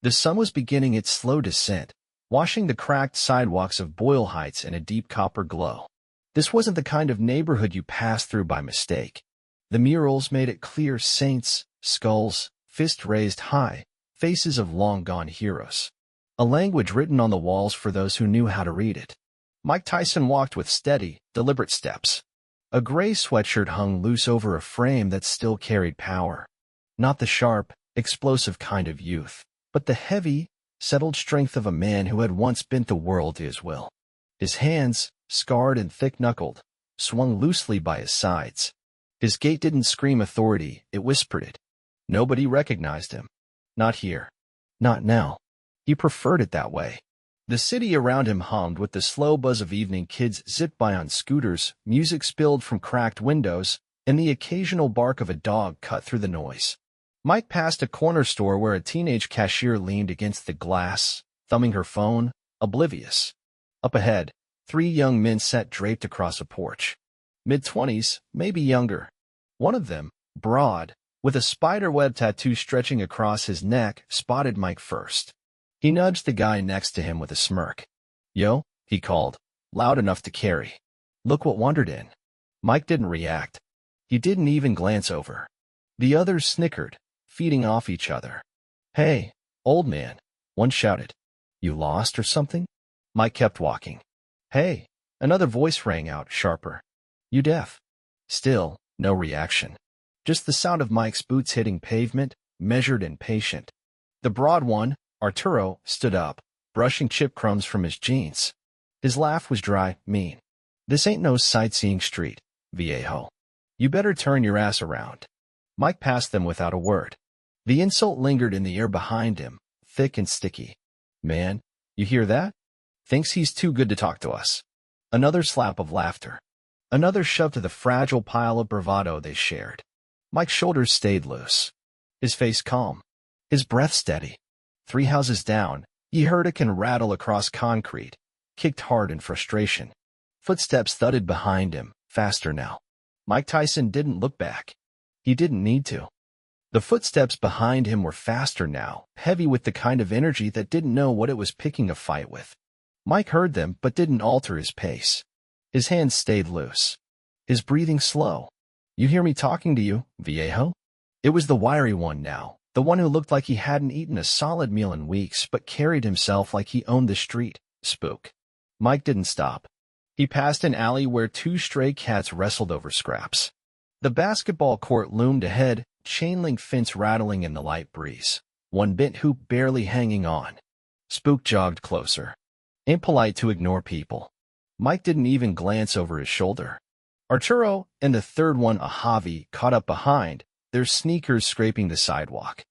The sun was beginning its slow descent, washing the cracked sidewalks of Boyle Heights in a deep copper glow. This wasn't the kind of neighborhood you passed through by mistake. The murals made it clear: saints, skulls, fists raised high, faces of long-gone heroes. A language written on the walls for those who knew how to read it. Mike Tyson walked with steady, deliberate steps. A gray sweatshirt hung loose over a frame that still carried power. Not the sharp, explosive kind of youth, but the heavy, settled strength of a man who had once bent the world to his will. His hands, scarred and thick-knuckled, swung loosely by his sides. His gait didn't scream authority, it whispered it. Nobody recognized him. Not here. Not now. He preferred it that way. The city around him hummed with the slow buzz of evening kids zipped by on scooters, music spilled from cracked windows, and the occasional bark of a dog cut through the noise. Mike passed a corner store where a teenage cashier leaned against the glass, thumbing her phone, oblivious. Up ahead, 3 young men sat draped across a porch. Mid-20s, maybe younger. One of them, broad, with a spiderweb tattoo stretching across his neck, spotted Mike first. He nudged the guy next to him with a smirk. "Yo," he called, loud enough to carry. "Look what wandered in." Mike didn't react. He didn't even glance over. The others snickered, feeding off each other. "Hey, old man," one shouted. "You lost or something?" Mike kept walking. "Hey," another voice rang out, sharper. "You deaf?" Still, no reaction. Just the sound of Mike's boots hitting pavement, measured and patient. The broad one, Arturo, stood up, brushing chip crumbs from his jeans. His laugh was dry, mean. "This ain't no sightseeing street, viejo. You better turn your ass around." Mike passed them without a word. The insult lingered in the air behind him, thick and sticky. "Man, you hear that? Thinks he's too good to talk to us." Another slap of laughter. Another shove to the fragile pile of bravado they shared. Mike's shoulders stayed loose. His face calm. His breath steady. 3 houses down, he heard a can rattle across concrete, kicked hard in frustration. Footsteps thudded behind him, faster now. Mike Tyson didn't look back. He didn't need to. The footsteps behind him were faster now, heavy with the kind of energy that didn't know what it was picking a fight with. Mike heard them but didn't alter his pace. His hands stayed loose. His breathing slow. "You hear me talking to you, viejo?" It was the wiry one now. The one who looked like he hadn't eaten a solid meal in weeks but carried himself like he owned the street. Spook. Mike didn't stop. He passed an alley where 2 stray cats wrestled over scraps. The basketball court loomed ahead, chain-link fence rattling in the light breeze. One bent hoop barely hanging on. Spook jogged closer. Ain't polite to ignore people. Mike didn't even glance over his shoulder. Arturo and the third one, a Javi, caught up behind, their sneakers scraping the sidewalk.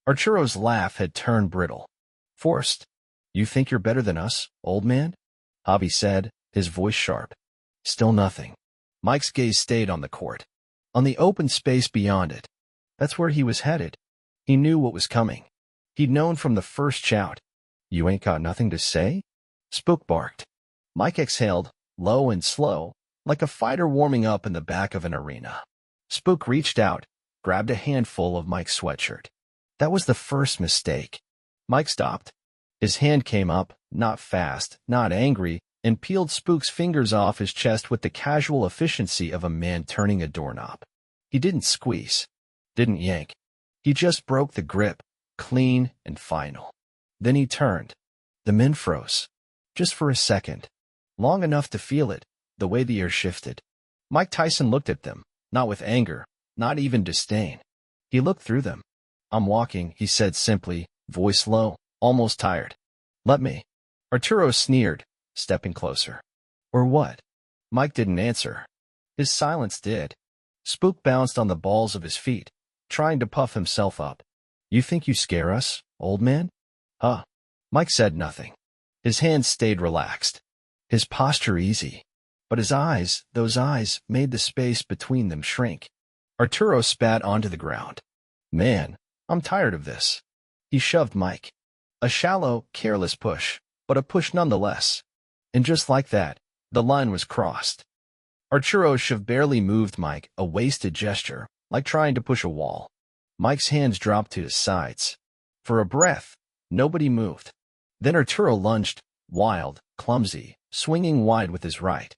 Arturo's laugh had turned brittle. Forced. "You think you're better than us, old man?" Javi said, his voice sharp. Still nothing. Mike's gaze stayed on the court. On the open space beyond it. That's where he was headed. He knew what was coming. He'd known from the first shout. "You ain't got nothing to say?" Spook barked. Mike exhaled, low and slow, like a fighter warming up in the back of an arena. Spook reached out, grabbed a handful of Mike's sweatshirt. That was the first mistake. Mike stopped. His hand came up, not fast, not angry, and peeled Spook's fingers off his chest with the casual efficiency of a man turning a doorknob. He didn't squeeze, didn't yank. He just broke the grip, clean and final. Then he turned. The men froze. Just for a second. Long enough to feel it, the way the air shifted. Mike Tyson looked at them, not with anger, not even disdain. He looked through them. "I'm walking," he said simply, voice low, almost tired. "Let me." Arturo sneered, stepping closer. "Or what?" Mike didn't answer. His silence did. Spook bounced on the balls of his feet, trying to puff himself up. "You think you scare us, old man?" "Huh." Mike said nothing. His hands stayed relaxed. His posture easy. But his eyes, those eyes, made the space between them shrink. Arturo spat onto the ground. "Man, I'm tired of this." He shoved Mike. A shallow, careless push, but a push nonetheless. And just like that, the line was crossed. Arturo's shove barely moved Mike, a wasted gesture, like trying to push a wall. Mike's hands dropped to his sides. For a breath, Nobody moved. Then Arturo lunged, wild, clumsy, swinging wide with his right.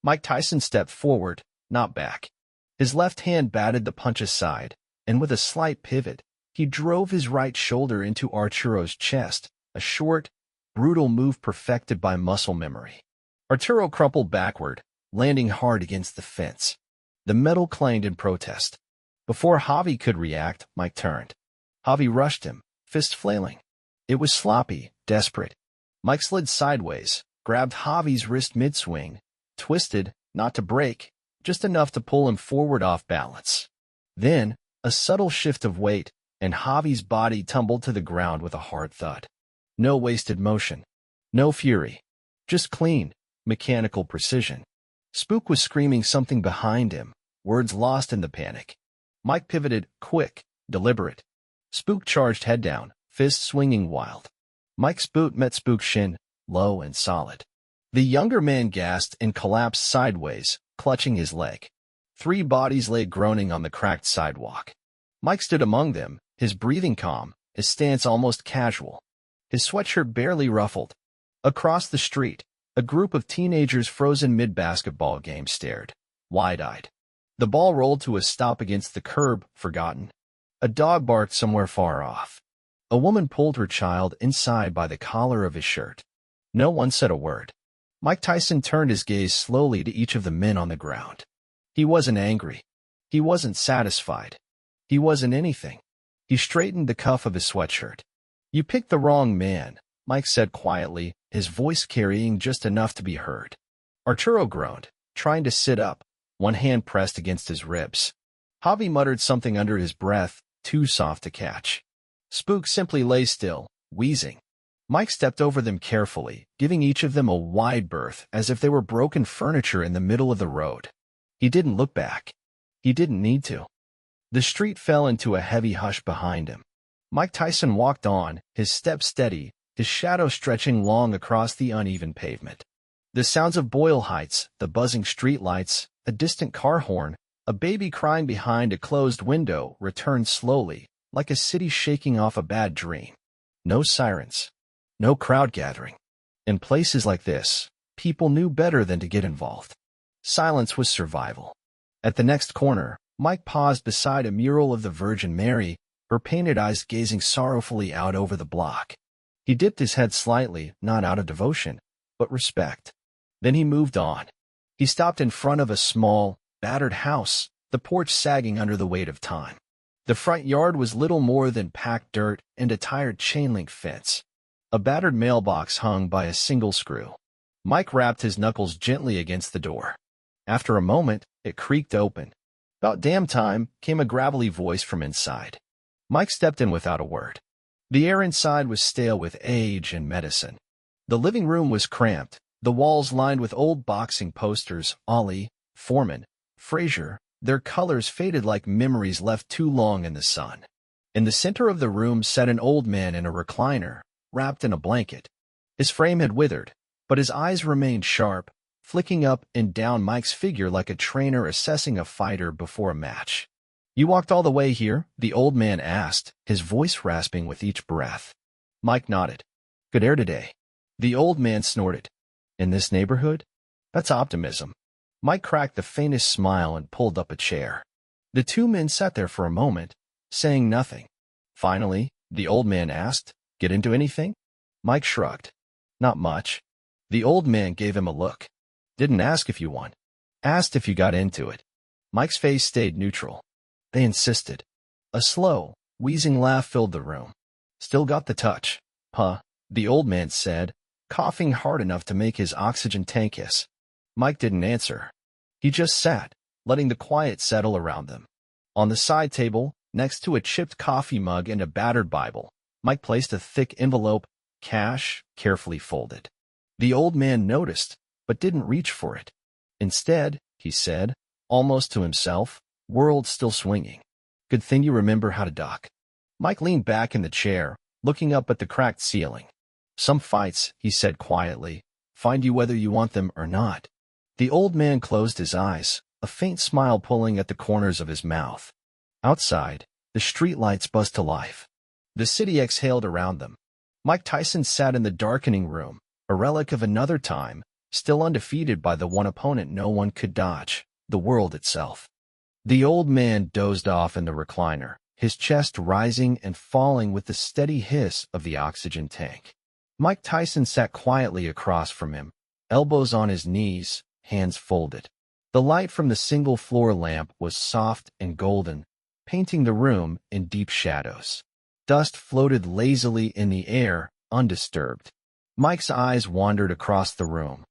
Mike Tyson stepped forward, not back. His left hand batted the punch aside, and with a slight pivot, he drove his right shoulder into Arturo's chest, a short, brutal move perfected by muscle memory. Arturo crumpled backward, landing hard against the fence. The metal clanged in protest. Before Javi could react, Mike turned. Javi rushed him, fist flailing. It was sloppy, desperate. Mike slid sideways, grabbed Javi's wrist mid-swing, twisted, not to break, just enough to pull him forward off balance. Then, a subtle shift of weight, and Javi's body tumbled to the ground with a hard thud. No wasted motion. No fury. Just clean, mechanical precision. Spook was screaming something behind him, words lost in the panic. Mike pivoted, quick, deliberate. Spook charged head down, fist swinging wild. Mike's boot met Spook's shin, low and solid. The younger man gasped and collapsed sideways, clutching his leg. 3 bodies lay groaning on the cracked sidewalk. Mike stood among them, his breathing calm, his stance almost casual. His sweatshirt barely ruffled. Across the street, a group of teenagers frozen mid-basketball game stared, wide-eyed. The ball rolled to a stop against the curb, forgotten. A dog barked somewhere far off. A woman pulled her child inside by the collar of his shirt. No one said a word. Mike Tyson turned his gaze slowly to each of the men on the ground. He wasn't angry. He wasn't satisfied. He wasn't anything. He straightened the cuff of his sweatshirt. "You picked the wrong man," Mike said quietly, his voice carrying just enough to be heard. Arturo groaned, trying to sit up, one hand pressed against his ribs. Javi muttered something under his breath, too soft to catch. Spook simply lay still, wheezing. Mike stepped over them carefully, giving each of them a wide berth as if they were broken furniture in the middle of the road. He didn't look back. He didn't need to. The street fell into a heavy hush behind him. Mike Tyson walked on, his step steady, his shadow stretching long across the uneven pavement. The sounds of Boyle Heights, the buzzing streetlights, a distant car horn, a baby crying behind a closed window returned slowly, like a city shaking off a bad dream. No sirens. No crowd gathering. In places like this, people knew better than to get involved. Silence was survival. At the next corner, Mike paused beside a mural of the Virgin Mary, her painted eyes gazing sorrowfully out over the block. He dipped his head slightly, not out of devotion, but respect. Then he moved on. He stopped in front of a small, battered house, the porch sagging under the weight of time. The front yard was little more than packed dirt and a tired chain-link fence. A battered mailbox hung by a single screw. Mike rapped his knuckles gently against the door. After a moment, it creaked open. "About damn time," came a gravelly voice from inside. Mike stepped in without a word. The air inside was stale with age and medicine. The living room was cramped, the walls lined with old boxing posters, Ollie, Foreman, Frazier, their colors faded like memories left too long in the sun. In the center of the room sat an old man in a recliner, wrapped in a blanket. His frame had withered, but his eyes remained sharp, flicking up and down Mike's figure like a trainer assessing a fighter before a match. "You walked all the way here?" the old man asked, his voice rasping with each breath. Mike nodded. "Good air today." The old man snorted. "In this neighborhood? That's optimism." Mike cracked the faintest smile and pulled up a chair. The 2 men sat there for a moment, saying nothing. Finally, the old man asked, "Get into anything?" Mike shrugged. "Not much." The old man gave him a look. "Didn't ask if you won. Asked if you got into it." Mike's face stayed neutral. They insisted. A slow, wheezing laugh filled the room. "Still got the touch, huh?" the old man said, coughing hard enough to make his oxygen tank hiss. Mike didn't answer. He just sat, letting the quiet settle around them. On the side table, next to a chipped coffee mug and a battered Bible, Mike placed a thick envelope, cash, carefully folded. The old man noticed, but didn't reach for it. Instead, he said, almost to himself, "World still swinging. Good thing you remember how to duck." Mike leaned back in the chair, looking up at the cracked ceiling. "Some fights," he said quietly, "find you whether you want them or not." The old man closed his eyes, a faint smile pulling at the corners of his mouth. Outside, the streetlights buzzed to life. The city exhaled around them. Mike Tyson sat in the darkening room, a relic of another time, still undefeated by the one opponent no one could dodge, the world itself. The old man dozed off in the recliner, his chest rising and falling with the steady hiss of the oxygen tank. Mike Tyson sat quietly across from him, elbows on his knees, hands folded. The light from the single-floor lamp was soft and golden, painting the room in deep shadows. Dust floated lazily in the air, undisturbed. Mike's eyes wandered across the room.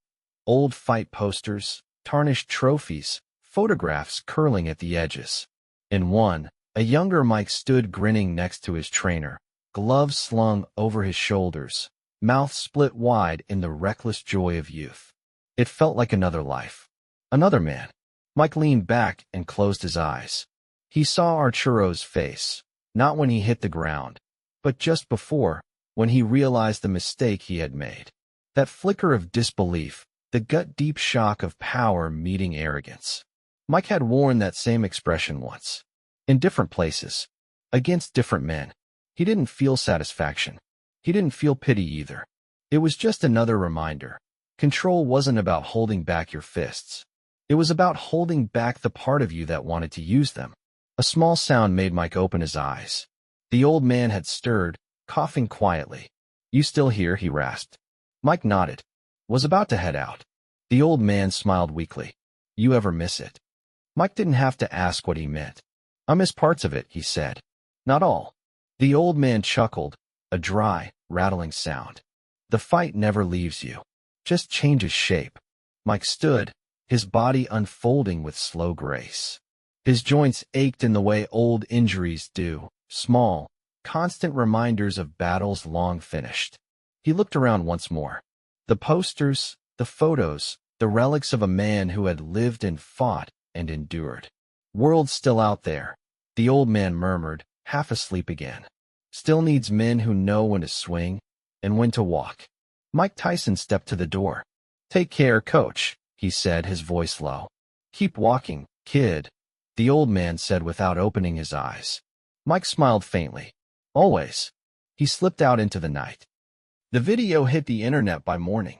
Old fight posters, tarnished trophies, photographs curling at the edges. In one, a younger Mike stood grinning next to his trainer, gloves slung over his shoulders, mouth split wide in the reckless joy of youth. It felt like another life. Another man. Mike leaned back and closed his eyes. He saw Arturo's face, not when he hit the ground, but just before, when he realized the mistake he had made. That flicker of disbelief, the gut-deep shock of power meeting arrogance. Mike had worn that same expression once. In different places. Against different men. He didn't feel satisfaction. He didn't feel pity either. It was just another reminder. Control wasn't about holding back your fists. It was about holding back the part of you that wanted to use them. A small sound made Mike open his eyes. The old man had stirred, coughing quietly. "You still here?" he rasped. Mike nodded. Was about to head out. The old man smiled weakly. "You ever miss it?" Mike didn't have to ask what he meant. "I miss parts of it," he said. "Not all." The old man chuckled, a dry, rattling sound. "The fight never leaves you. Just changes shape." Mike stood, his body unfolding with slow grace. His joints ached in the way old injuries do, small, constant reminders of battles long finished. He looked around once more. The posters, the photos, the relics of a man who had lived and fought and endured. "World's still out there," the old man murmured, half asleep again. "Still needs men who know when to swing and when to walk." Mike Tyson stepped to the door. "Take care, coach," he said, his voice low. "Keep walking, kid," the old man said without opening his eyes. Mike smiled faintly. "Always." He slipped out into the night. The video hit the internet by morning.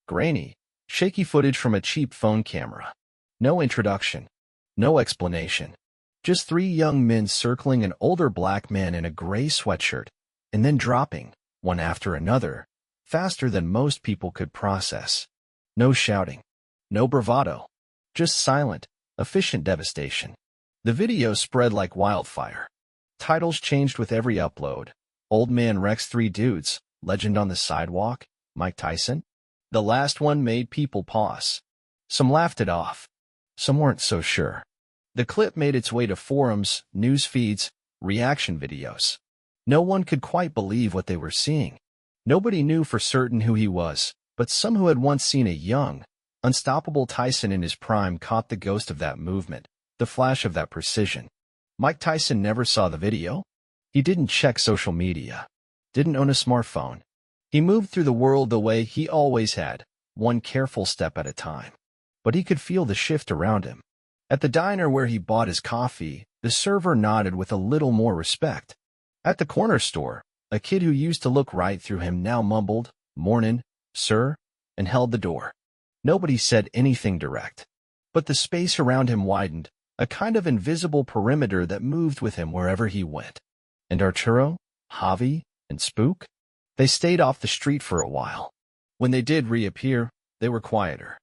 Grainy, shaky footage from a cheap phone camera. No introduction. No explanation. Just three young men circling an older black man in a gray sweatshirt, and then dropping, one after another, faster than most people could process. No shouting. No bravado. Just silent, efficient devastation. The video spread like wildfire. Titles changed with every upload. Old man wrecks three dudes. Legend on the sidewalk. Mike Tyson. The last one made people pause. Some laughed it off. Some weren't so sure. The clip made its way to forums, news feeds, reaction videos. No one could quite believe what they were seeing. Nobody knew for certain who he was, but some who had once seen a young, unstoppable Tyson in his prime caught the ghost of that movement, the flash of that precision. Mike Tyson never saw the video. He didn't check social media. Didn't own a smartphone. He moved through the world the way he always had, one careful step at a time. But he could feel the shift around him. At the diner where he bought his coffee, the server nodded with a little more respect. At the corner store, a kid who used to look right through him now mumbled, "Mornin', sir," and held the door. Nobody said anything direct. But the space around him widened, a kind of invisible perimeter that moved with him wherever he went. And Arturo, Javi, and Spook? They stayed off the street for a while. When they did reappear, they were quieter.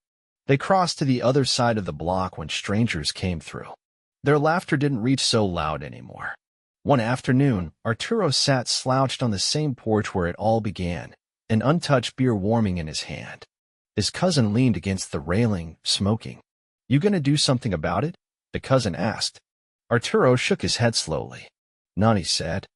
They crossed to the other side of the block when strangers came through. Their laughter didn't reach so loud anymore. One afternoon, Arturo sat slouched on the same porch where it all began, an untouched beer warming in his hand. His cousin leaned against the railing, smoking. "You gonna do something about it?" the cousin asked. Arturo shook his head slowly. "None," he said.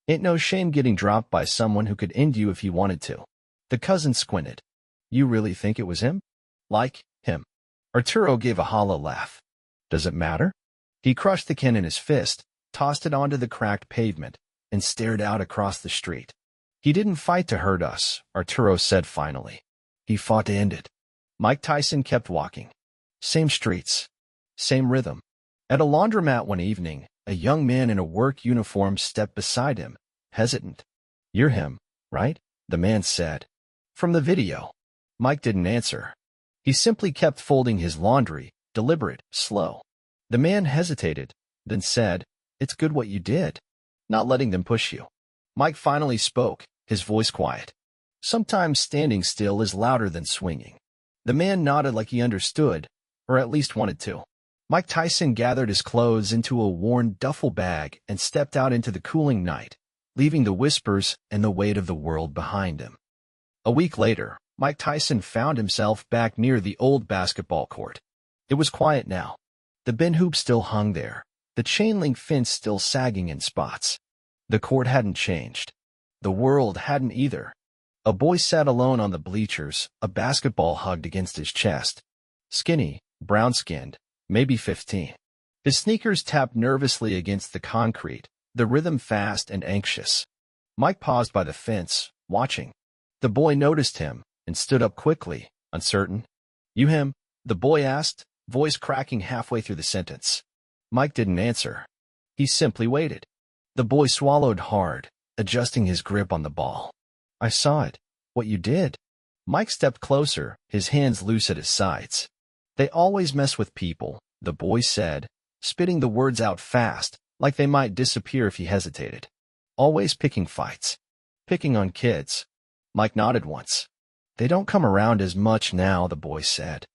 "Ain't no shame getting dropped by someone who could end you if he wanted to." The cousin squinted. "You really think it was him?" "Like him." Arturo gave a hollow laugh. "Does it matter?" He crushed the can in his fist, tossed it onto the cracked pavement, and stared out across the street. "He didn't fight to hurt us," Arturo said finally. "He fought to end it." Mike Tyson kept walking. Same streets. Same rhythm. At a laundromat one evening, a young man in a work uniform stepped beside him, hesitant. "You're him, right?" the man said. From the video. Mike didn't answer. He simply kept folding his laundry, deliberate, slow. The man hesitated, then said, "It's good what you did. Not letting them push you." Mike finally spoke, his voice quiet. "Sometimes standing still is louder than swinging." The man nodded like he understood, or at least wanted to. Mike Tyson gathered his clothes into a worn duffel bag and stepped out into the cooling night, leaving the whispers and the weight of the world behind him. A week later, Mike Tyson found himself back near the old basketball court. It was quiet now. The bin hoop still hung there, the chain-link fence still sagging in spots. The court hadn't changed. The world hadn't either. A boy sat alone on the bleachers, a basketball hugged against his chest. Skinny, brown-skinned, maybe 15. His sneakers tapped nervously against the concrete, the rhythm fast and anxious. Mike paused by the fence, watching. The boy noticed him and stood up quickly, uncertain. "You him?" the boy asked, voice cracking halfway through the sentence. Mike didn't answer. He simply waited. The boy swallowed hard, adjusting his grip on the ball. "I saw it. What you did." Mike stepped closer, his hands loose at his sides. "They always mess with people," the boy said, spitting the words out fast, like they might disappear if he hesitated. "Always picking fights. Picking on kids." Mike nodded once. "They don't come around as much now," the boy said.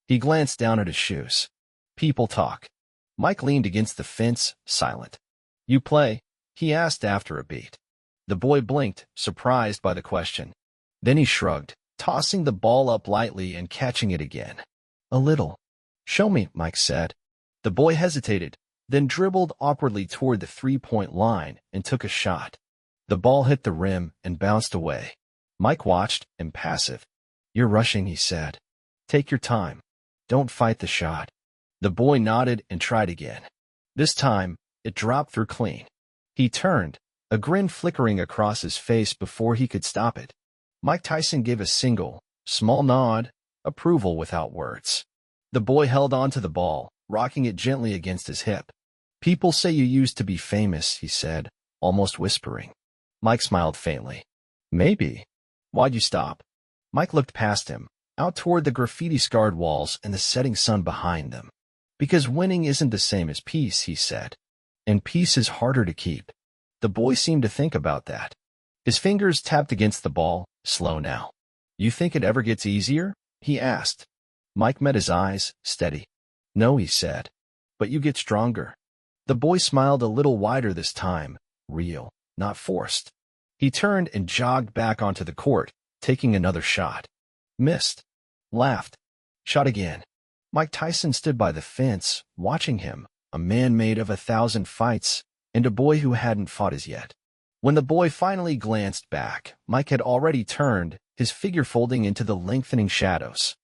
He glanced down at his shoes. "People talk." Mike leaned against the fence, silent. "You play?" he asked after a beat. The boy blinked, surprised by the question. Then he shrugged, tossing the ball up lightly and catching it again. "A little." "Show me," Mike said. The boy hesitated, then dribbled awkwardly toward the three-point line and took a shot. The ball hit the rim and bounced away. Mike watched, impassive. "You're rushing," he said. "Take your time. Don't fight the shot." The boy nodded and tried again. This time, it dropped through clean. He turned, a grin flickering across his face before he could stop it. Mike Tyson gave a single, small nod, approval without words. The boy held on to the ball, rocking it gently against his hip. "People say you used to be famous," he said, almost whispering. Mike smiled faintly. "Maybe." "Why'd you stop?" Mike looked past him, out toward the graffiti-scarred walls and the setting sun behind them. "Because winning isn't the same as peace," he said. "And peace is harder to keep." The boy seemed to think about that. His fingers tapped against the ball, slow now. "You think it ever gets easier?" he asked. Mike met his eyes, steady. "No," he said. "But you get stronger." The boy smiled a little wider this time, real, not forced. He turned and jogged back onto the court, taking another shot. Missed. Laughed. Shot again. Mike Tyson stood by the fence, watching him, a man made of 1,000 fights, and a boy who hadn't fought as yet. When the boy finally glanced back, Mike had already turned, his figure folding into the lengthening shadows.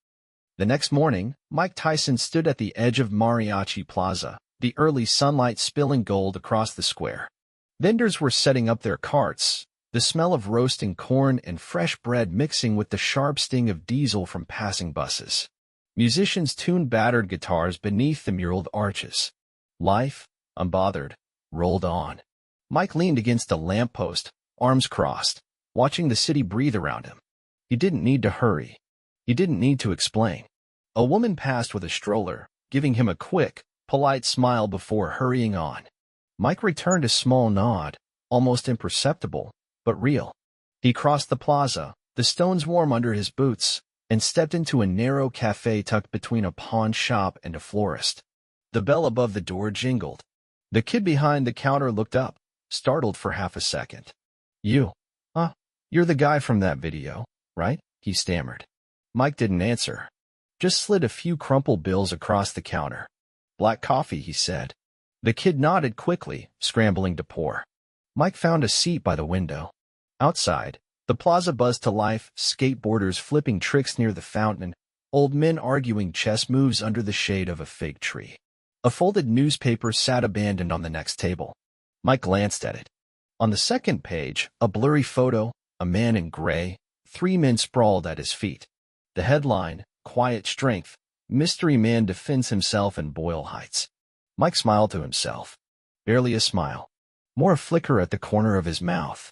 The next morning, Mike Tyson stood at the edge of Mariachi Plaza, the early sunlight spilling gold across the square. Vendors were setting up their carts, the smell of roasting corn and fresh bread mixing with the sharp sting of diesel from passing buses. Musicians tuned battered guitars beneath the muraled arches. Life, unbothered, rolled on. Mike leaned against a lamppost, arms crossed, watching the city breathe around him. He didn't need to hurry. He didn't need to explain. A woman passed with a stroller, giving him a quick, polite smile before hurrying on. Mike returned a small nod, almost imperceptible, but real. He crossed the plaza, the stones warm under his boots, and stepped into a narrow cafe tucked between a pawn shop and a florist. The bell above the door jingled. The kid behind the counter looked up, startled for half a second. "You? Huh? You're the guy from that video, right?" he stammered. Mike didn't answer. Just slid a few crumpled bills across the counter. "Black coffee," he said. The kid nodded quickly, scrambling to pour. Mike found a seat by the window. Outside, the plaza buzzed to life, skateboarders flipping tricks near the fountain, old men arguing chess moves under the shade of a fig tree. A folded newspaper sat abandoned on the next table. Mike glanced at it. On the second page, a blurry photo, a man in gray, 3 men sprawled at his feet. The headline, "Quiet Strength, Mystery Man Defends Himself in Boyle Heights." Mike smiled to himself. Barely a smile. More a flicker at the corner of his mouth.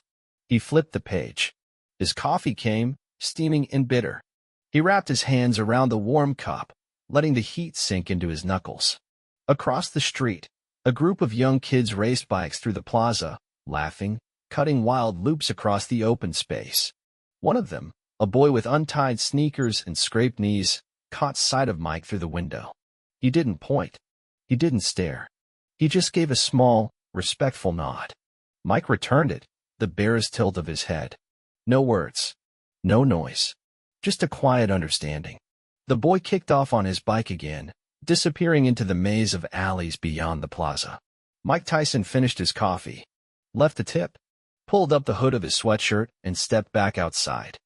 He flipped the page. His coffee came, steaming and bitter. He wrapped his hands around the warm cup, letting the heat sink into his knuckles. Across the street, a group of young kids raced bikes through the plaza, laughing, cutting wild loops across the open space. One of them, a boy with untied sneakers and scraped knees, caught sight of Mike through the window. He didn't point. He didn't stare. He just gave a small, respectful nod. Mike returned it, the barest tilt of his head. No words. No noise. Just a quiet understanding. The boy kicked off on his bike again, disappearing into the maze of alleys beyond the plaza. Mike Tyson finished his coffee, left a tip, pulled up the hood of his sweatshirt, and stepped back outside.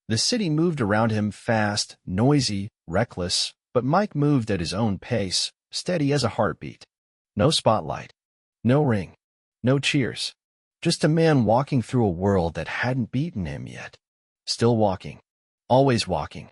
The city moved around him fast, noisy, reckless, but Mike moved at his own pace, steady as a heartbeat. No spotlight. No ring. No cheers. Just a man walking through a world that hadn't beaten him yet. Still walking. Always walking.